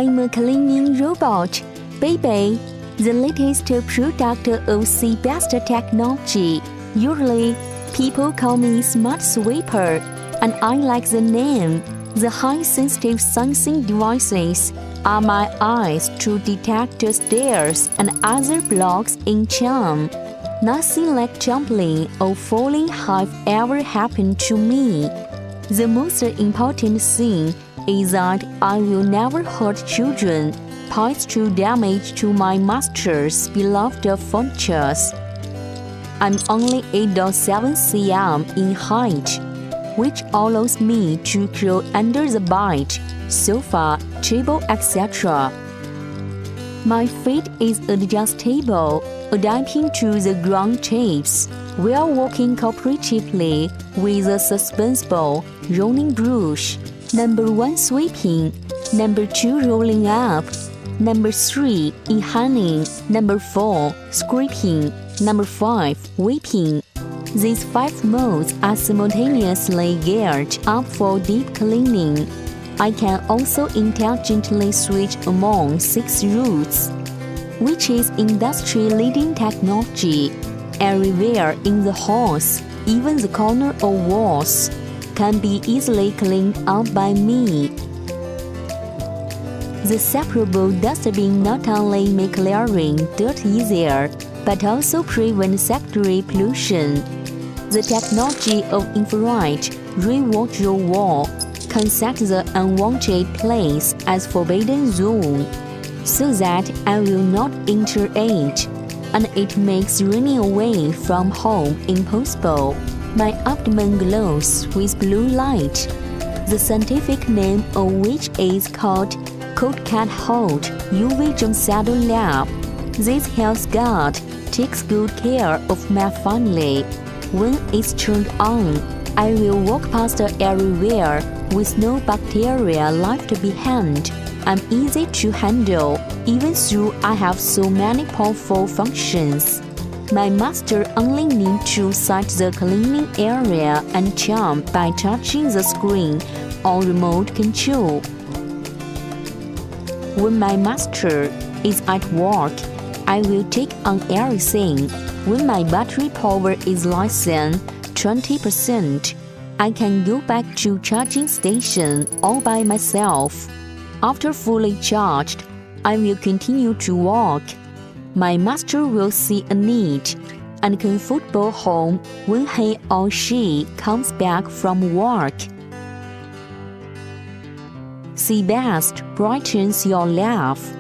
I'm a cleaning robot, baby, the latest product of Sebastian Technology. Usually, people call me Smart Sweeper, and I like the name. The high-sensitive sensing devices are my eyes to detect stairs and other blocks in jam. Nothing like jumping or falling have ever happened to me. The most important thing is that I will never hurt children, pose true damage to my master's beloved furniture. I'm only 8.7 cm in height, which allows me to crawl under the bed, sofa, table, etc. My feet is adjustable, adapting to the ground shapes, while walking cooperatively with a suspensible rolling brush. Number 1 sweeping, number 2 rolling up, number 3 inhaling, number 4 scraping, number 5 whipping. These 5 modes are simultaneously geared up for deep cleaning. I can also intelligently switch among 6 routes, which is industry-leading technology. Everywhere in the house, even the corner or walls, can be easily cleaned up by me. The separable dustbin not only make clearing dirt easier, but also prevent secondary pollution. The technology of infrared rainwater wall can set the unwanted place as forbidden zone, so that I will not enter it, and it makes running away from home impossible. My abdomen glows with blue light, the scientific name of which is called Cold Cat Hold UV Germ Shadow Lab. This health guard takes good care of my family. When it's turned on, I will walk past everywhere with no bacteria left behind. I'm easy to handle, even though I have so many powerful functions. My master only needs to set the cleaning area and jump by touching the screen or remote control. When my master is at work, I will take on everything. When my battery power is less than 20%, I can go back to charging station all by myself. After fully charged, I will continue to walk. My master will see a neat and comfortable home when he or she comes back from work. Sebastian brightens your life.